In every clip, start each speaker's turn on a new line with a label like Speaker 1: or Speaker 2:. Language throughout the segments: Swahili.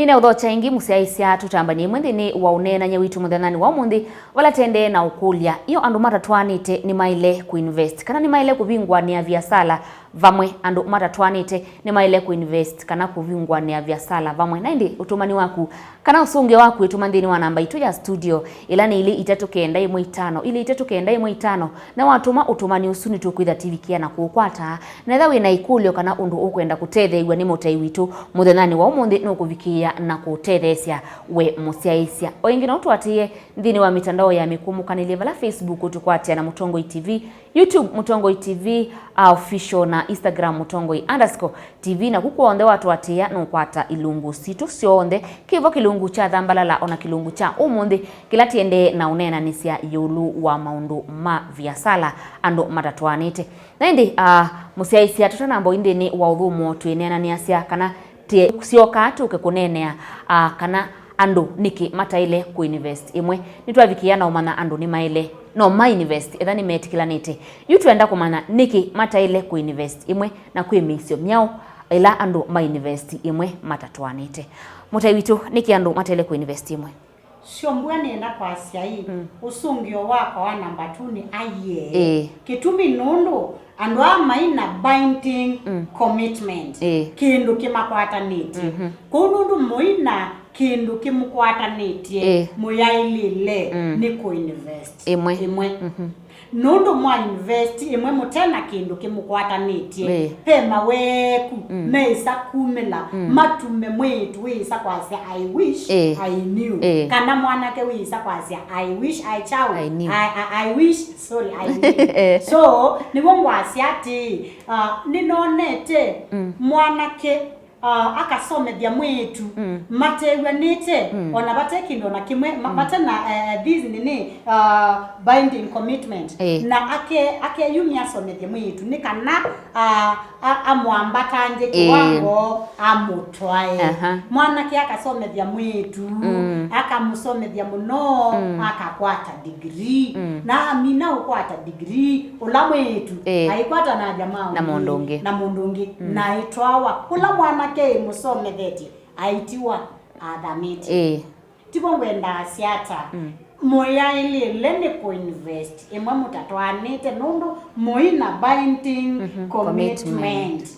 Speaker 1: Nina udhocha ingi musiaisia tutambani mwendini wa unena nyewitu mudhanani wa mundi wala tende na ukulia. Iyo Andu Matatwaanite Nimaile kuinvest. Kana Nimaile Kuvingua ni Viasala Vamwe Andu Matatwaanite Nimaile kuinvest. Kana Kuvingua ni Viasala Vamwe. Na indi utumani waku. Kana usunge waku itumandini wa namba itu ya studio. Ilani ili itatuke endai mwitano. Ili itatuke endai mwitano. Na watuma utumani usuni tukuitha TV kia na kuukwata. Na idhawi na ikulio kana undu ukwenda kutedhe iwa ni mutaiwitu mudhanani wa umundi nukuvikia na kutethesia we musiaisia. Oingina utuatie ndini wa mitandao ya mikumukanile vala Facebook tukwatia na Mutongoi TV, YouTube Mutongoi TV official na Instagram Mutongoi_TV na kukuonde watu atia nukwata ilungu situ sionde kivo kilungu cha Thambalala ona kilungu cha umundi kilatiende na unena nisia yulu wa maundu ma Viasala Andu Matatwaanite. Na indi musiaisia tutanambo indi ni wa udhumo tuenena ni asia kana tie sio katu kekunenea kana Andu niki mataile kuinvest imwe nitwavikia na umana Andu Nimaile no my invest ethani metikilanite yutuenda kumana niki mataile kuinvest imwe na kwimisio myao ila Andu my invest imwe Matatwaanite mutaiwitu niki Andu mataile kuinvest imwe
Speaker 2: sio mbwane na kwa siai usungio wako wa namba 2 ni aye kitumi nundu Andu amaina binding commitment kindu kimakwatanite kunundu moina kindu kimukwatanite muyailile ni kuinvest imwe nundu mwa invest imwe mutena kindu kimukwatanite pema weku meisa kumela matume mwetu wisa kwasi I wish I knew kana mwanake wisa kwasi I wish I chau I wish sorry I knew so ni wongwasi ati ninonete mwanake akasome bya mwetu matewanite ona batekindo na kimwe batana this nini binding commitment na ake yumya some bya mwetu nikana amwambatanje kiwango amutwae mwanake akasome bya mwetu akamusome bya muno akakwata degree na amina ukwata degree ula mwetu aikwata na jamaa
Speaker 1: na mondonge
Speaker 2: na itwawa ula mwana ke musome theti aitiwa adamiti tibongwenda asiata moya ile lene ko invest emwa Matatwaanite nundu moina binding commitment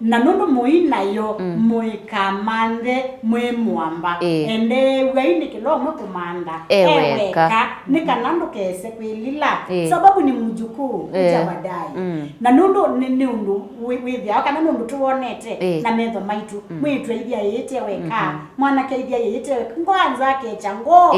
Speaker 2: na nundu moina yo moikamande mwemwamba ende waini kilomwe kumanda eweka nikanando kese kwilila sababu ni mjukuu cha badai na nundu ni undu withia kana nundu tuonete na metho maitu mwitu idia yete weka mwana ke idia yete ngwanza ke chango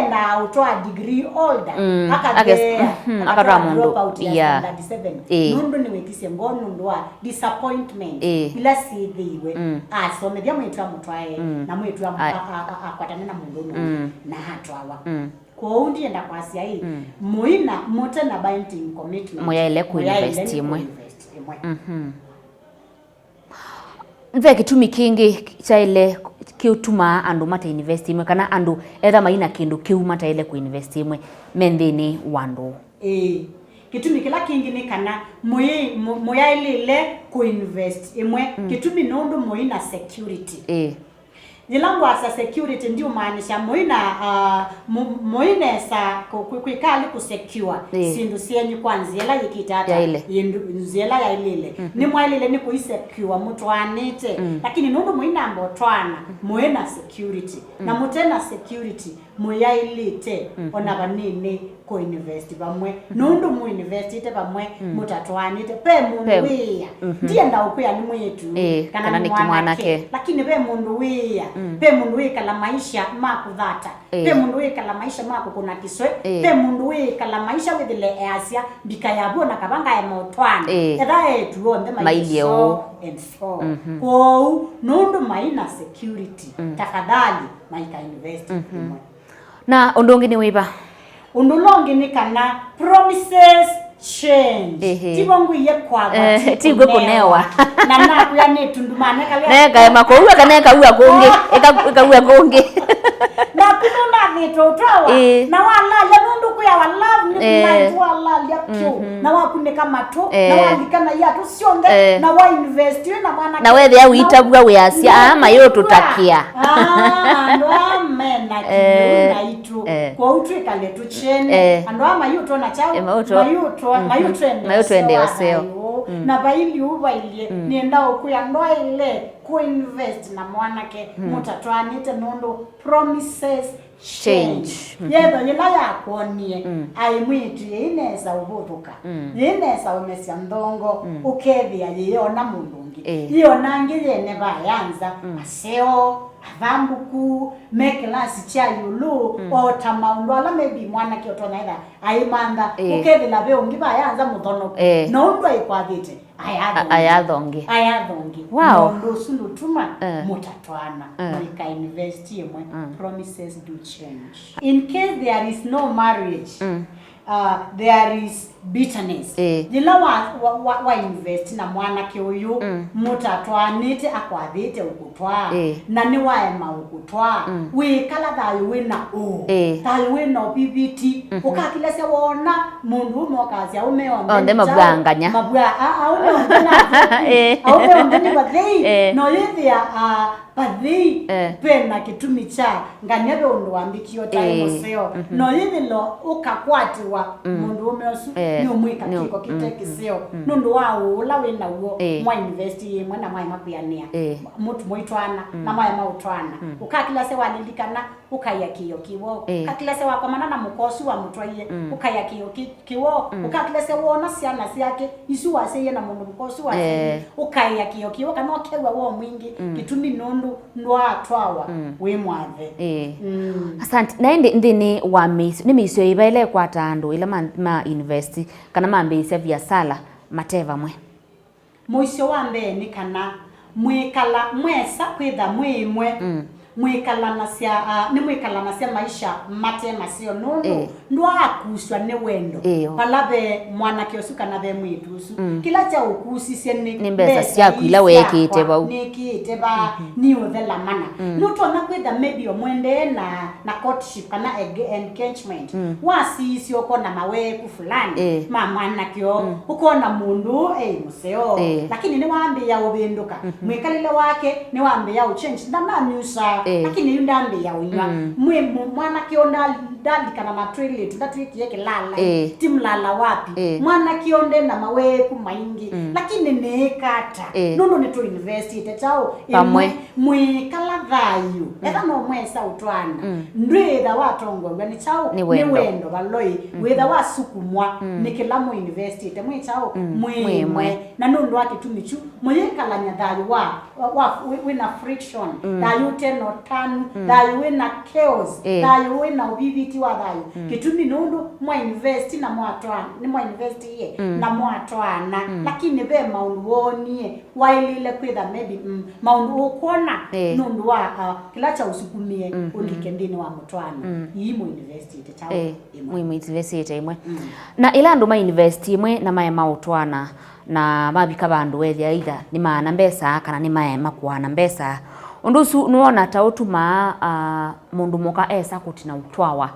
Speaker 2: na utwa degree holder akatoa mundu ya 7 nundu ni wekise ngono ndwa disappointment ila sithiwe asome bya mwitu amutwae na mwitu akwatana na mundu na hatwawa kwa undi enda kwa sia hii muina mote na binding commitment
Speaker 1: moyaile kuinvest imwe nve kitumi kingi cha ile kiutuma Andu mata invest imwe kana Andu etha maina kindu kiu mata ile kuinvest imwe mendini wandu
Speaker 2: kitumi kila kingi ni kana moya ile kuinvest imwe kitumi nundu moina security Nilangu asa security ndio maanisha moina sa kwikali kusecure sindu sienyu kwanza yela yikitata nzela ya ilile ni mwalile ni kuisecure Mutwaanite lakini nundu moina ambotwana moina security na mutena security moya ilite ona banene ko invest bamwe nundu mu invest ite bamwe Matatwaanite pe mundu wia ndiye ndaukuya ni mwetu
Speaker 1: kana ni kimwanake
Speaker 2: lakini be mundu wia pe mundu wika la maisha makuthata pe mundu wika la maisha makukuna kiswe pe mundu wika la maisha withile asia bikayabo na kabanga ya motwana etha etuonde maiso and so kwa nundu maina security tafadhali maika invest
Speaker 1: na undongi ni wiba
Speaker 2: undulongi ni kana promises change tibongu yekwaga
Speaker 1: tigwe kunewa
Speaker 2: na kuya ne tundumane kale
Speaker 1: neka makoua kaneka uya konge eka konge
Speaker 2: na kunona vitu towa na wala ya nundu kuya wala ni mind wala ya pyo na wakune kama to na walikana ya to sionge na wa invest na mwana
Speaker 1: na wewe ya uitabwa weasia ama yo tutakia
Speaker 2: ndo amena kiuna itu kwa utrika letu chene ndo ama yuto na chao mayuto
Speaker 1: ende oseo
Speaker 2: na baili uba ile nienda okuya ndo ile ku-invest na mwanake Matatwaanite nondo promises change yedo yela yakonie aimwitu ineza ubuthuka ineza umesia ndongo ukethia yona mundungi iyo nangi yene bayanza aseo avambuku mekelasi cha yulu ota maundu ala maybe mwanake otona ida aimanda ukethila be ungi bayanza muthono no ndo ikwathite
Speaker 1: ayathongi
Speaker 2: wow ndo sulu tuma Matatwaana mulika invest yemwe promises do change in case there is no marriage there is bitterness yila wa invest na mwanake uyu Matatwaanite akwathite ukutwa na ni waema ukutwa we kala thayu wina thayu wina bbt ukakilese wona mundu umokazia umeombe
Speaker 1: onde mabwanganya
Speaker 2: aumeombe ni bathei no yithia bathei pena kitumi cha nganebe undu wambikio time seo no yithilo ukakwatiwa mundu umeosu ni umwika kiko kitekiseo nundu wao ula wina uo mwa invest yemwe na mwa mapiania mutu moitwana na mwa mautwana ukakila se walilikana ukaya kiyo kiwo kakila se wakomana na mukosu wa mutwaye ukaya kiyo kiwo ukakila se wona siana siake isu waseye na mundu mukosu waseye ukaya kiyo kiwo kana okewa wo mwingi kitumi nundu ndwa atwawa we mwathe
Speaker 1: asante naende ndini wa ni misyo ibaile kwa tandu ila ma invest kana mambisa Viasala mateva mwe
Speaker 2: moisyo wambe ni kana mwikala mwesa kwitha mwimwe mwikala na sia maisha matema sio nundu ndwa akuswa ne wendo palabe mwanake osuka na be mwitusu kila cha ukusisye ni
Speaker 1: mbesa sia kwila wekite ba
Speaker 2: nikite ba ni uthela mana nuto na kwitha maybe omwende na courtship kana engagement wasisyo kona maweku fulani mwanake ukona mundu museo lakini ni wambe ya ubenduka mwikalile wake ni wambe ya uchange ndana nyusa lakini yundambe ya unywa mwanake ndandikana na toilet ndatwiki yake lala timlala wapi mwanake na maweku maingi lakini nekata nono ni to invest ite chao mwikala thayu etha no mwesa utwana ndwitha watongo ngani chao ni wendo baloi witha wasukumwa nikila mu invest ite mwe chao mwimwe na nondo akitumichu mwikalanya thayu wa wina friction thayu teno tanu thayu wina chaos thayu wina ubibiti wa thayu kitumi nondo mwa invest na mwatwana ni mwa invest ye na Matatwaana lakini be maundu wonie wailile kwitha maybe maundu ukona nundu wa kila cha usukumie ulikendini wa Matatwaana yimu invest ite tawo
Speaker 1: mu invest ite imwe na ila andu ma invest imwe na Matatwaana na mabika bandu wethia either ni maana mbesa kana ni maema kuana mbesa undusu nuona tautuma mundu moka esa kutina utwawa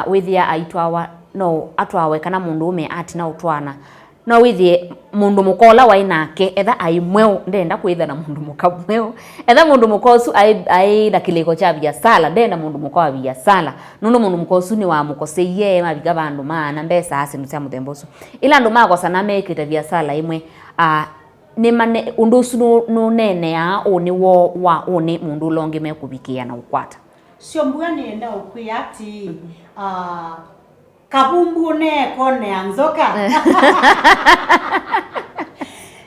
Speaker 1: wethia aitwawa no atwawe kana mundu ume atina utwana no withie mundu mukola wainake etha aimweo ndenda kwitha na mundu mukamweo etha mundu mukosu ai na kiliko cha Viasala ndenda mundu mukowa Viasala nuno mundu mukosu ni wa mukoseye mabiga bandu maana mbesa asinu cia muthembosu ila ndu makosa na mekite Viasala imwe ni mane undusu nunene ya oni wo wa oni mundu longi mekubikia na ukwata
Speaker 2: sio mbwani enda ukuyati kabumbu ne kone anzoka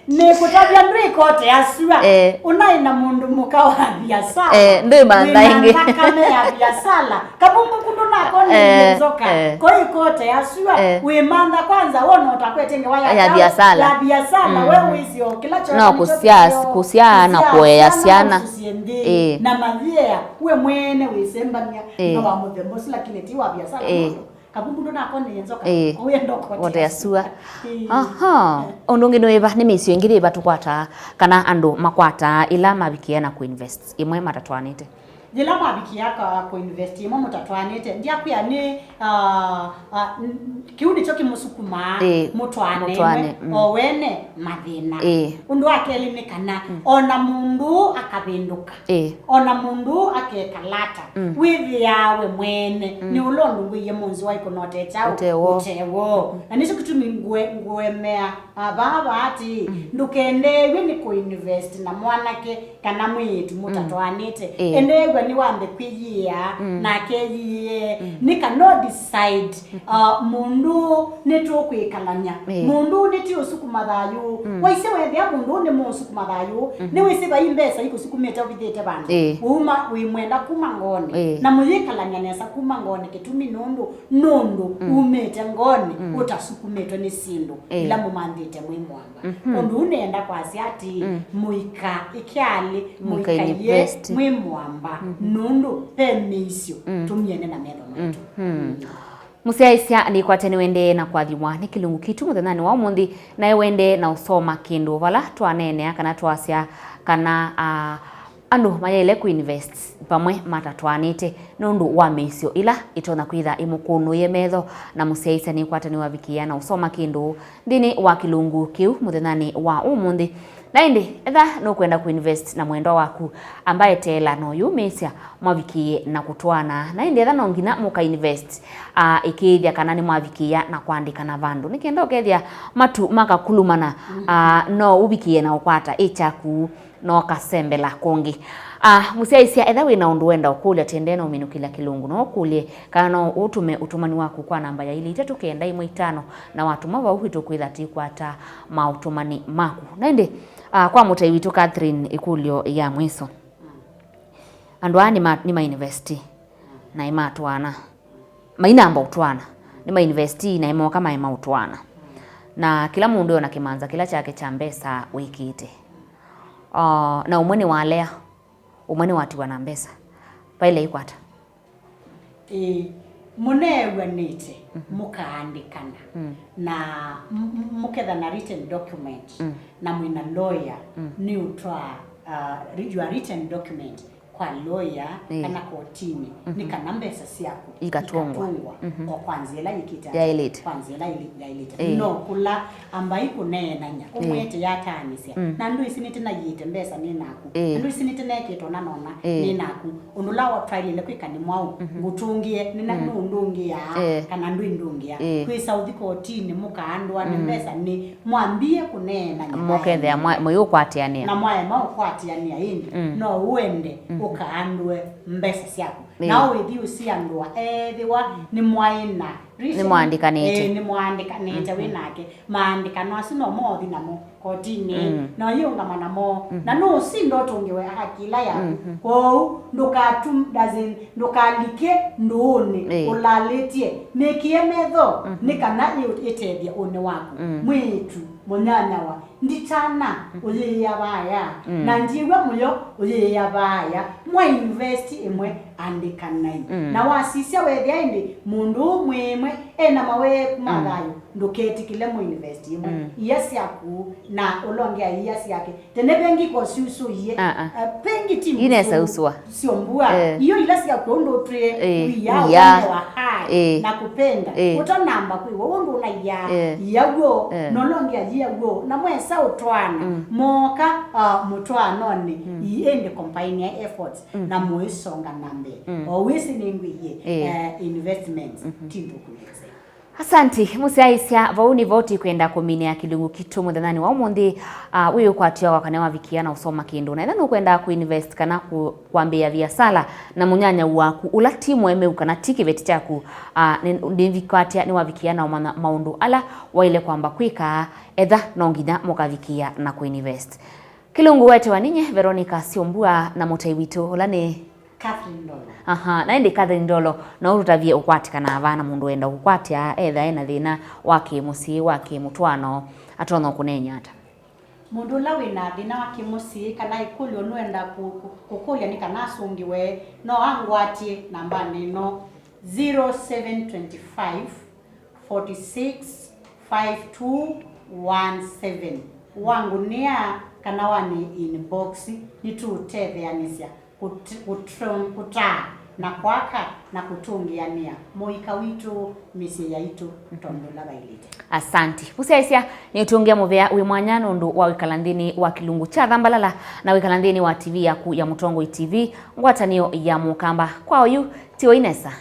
Speaker 2: ne kutabia ndri kote asua unaina mundu mukawa Viasala
Speaker 1: ndio mandainge
Speaker 2: kama ya Viasala kabumbu kundu na kone anzoka koi kote asua we manda kwanza wono utakwetenge waya
Speaker 1: ya Viasala
Speaker 2: wewe isio kila cho
Speaker 1: no kusia na kueyasiana
Speaker 2: na madhia we mwene we sembania na wa muthembosi lakini ti wa Viasala kabumbu ndo nakone yenzoka uyendo kote
Speaker 1: wote asua aha ondonge no eba ni misio ingire eba tukwata kana andu makwata ila mabikia na kuinvest imwe Matatwaanite
Speaker 2: jila mabikia ka invest imwe Matatwaanite ndia kuya ni kiudi choki musukuma mutwane owene mathina undu akelimikana ona mundu akabenduka ona mundu akekalata withi yawe mwene ni ulondu ngwiye munzi wa ikonote chao utewo na nicho kitumi ngwemea baba ati ndukende ni kuinvest na mwanake kana mwitu Matatwaanite endegwa ni wambe kwiyia na keyiye ni kano decide mundu neto kwikalanya mundu neti osukuma thayu waise wethia mundu ne musukuma thayu ni wise bayimbesa ikusukumeta bithete bana uma wimwenda kuma ngone na muyikalanya nesa kuma ngone kitumi nundu umete ngone utasukumetwa ni sindu ila mumandite mwimwamba mundu unenda kwasi ati muika ikyali muikaye mwimwamba nundu pemisio tumyene na metho mwetu Musiaisia ni kwa teni wende na kwa thimwa ni kilungu kitu muthenani wa umundi na wende na usoma kindu vala twanene kana twasia kana andu mayele kuinvest pamwe Matatwaanite nundu wa misio ila itona kwitha imukuno ye metho na musiaisia ni kwa teni wa vikia na usoma kindu ndini wa kilungu kiu muthenani wa umundi na indi etha no kwenda kuinvest na mwendo waku ambaye tela no yumisia mwavikie na kutwana na indi etha no ngina muka invest ikithia kana ni mwavikia na kuandika na vandu nikenda ukethia matu makakulumana no ubikie na ukwata ichaku no kasembela kongi musiaisia etha wina undu wenda ukulia tendena uminukila kilungu no ukulie kana utume utumani waku kwa namba ya ili 391 na watu mava uhito kwitha tikwata mautumani maku na indi kwa mutai witu Catherine ikulio ya mwiso andu ni mainvesti na imatwana mainamba utwana ni mainvesti na imo kama ima utwana na kila mundu yona kimanza kila chake cha mbesa wikite na umweni walea umweni watiwa na mbesa paile ikwata munewanite mukaandikana na muketha na written document na mwina lawyer ni utwa your written document kwa lawyer kana kotini ni kana mbesa siaku
Speaker 1: ikatungwa
Speaker 2: kwa kwanzela ikita
Speaker 1: ya elite
Speaker 2: kwanzela ilite no kula ambai kunenanya umwete yatanisia na ndu isinite na yite mbesa ni naku ndu isinite na keto na nona ni naku unula wa trial ile kwikani mwao ngutungie ni na ndungia kana ndu ndungia kwi South kotini mukaandwa ni mbesa ni mwambie kunenanya
Speaker 1: mukethea moyo kwatiania
Speaker 2: na mwae mao kwatiania indi no uende ukaandwe mbesa siaku na wethi usiandwa ethiwa ni mwaina
Speaker 1: ni mwandikanite
Speaker 2: ni mwandikanite winake maandikano asino mothi namo kotini no yunga namo na no sindo tungiwe hakila ya ko ndukalike ndune ulaletie mekie metho nikana itethia une waku mwitu munyanya wa nditana uyiya baya na njiwa muyo uyiya baya mwa invest imwe andikanai na wasisia wethia indi mundu mwemwe ena mawe kumathayo nduketi kile mu invest imwe yes yaku na ulongea yes yake tene bengi ko susu ye bengi timu
Speaker 1: inesa uswa
Speaker 2: siombua iyo ila yaku ndo tre wiya wa hai na kupenda utonamba kwiwo undu una yago nolongea yago na mwesa utwana moka mutwanone iende combine efforts na muisonga nambe always ningwiye investments tindu kuleze.
Speaker 1: Asante musiaisia vauni voti kwenda kuminia kilungu kitu muthanani wa umundi wiyo kwatia wakanewa vikia na usoma kindu na ithano kwenda kuinvest kana kuambia Viasala na munyanya waku ula timu emeuka na tiki veti chaku ndivikatia ni wavikia na maundu ala waile kwamba kwika etha nongina mukavikia na kuinvest. Kilungu wetu waninye Veronica Siombua na mutai witu ulane
Speaker 2: Catherine Ndolo.
Speaker 1: Na indi Catherine Ndolo na urutavie ukwatika na avana mundu enda ukwatia etha ena thina wake musi wake mutwano atono kunenya ata
Speaker 2: mundu la wina thina wake musi kana ikulio nuenda kukulia ni kana sungiwe no angwatie namba nino 0725 46 5217 wangu nia kana wani inbox nitutetheanisya kutaa na kwaka na kutungiania moika witu misi yaitu tondola bailite.
Speaker 1: Asanti. Pusesia ni utungia muvea wi mwanyano ndu wa wikalandini wa kilungu cha Thambalala na wikalandini wa TV ya Mutongo TV ngwatanio ya mukamba kwa oyu tiwo Inesa.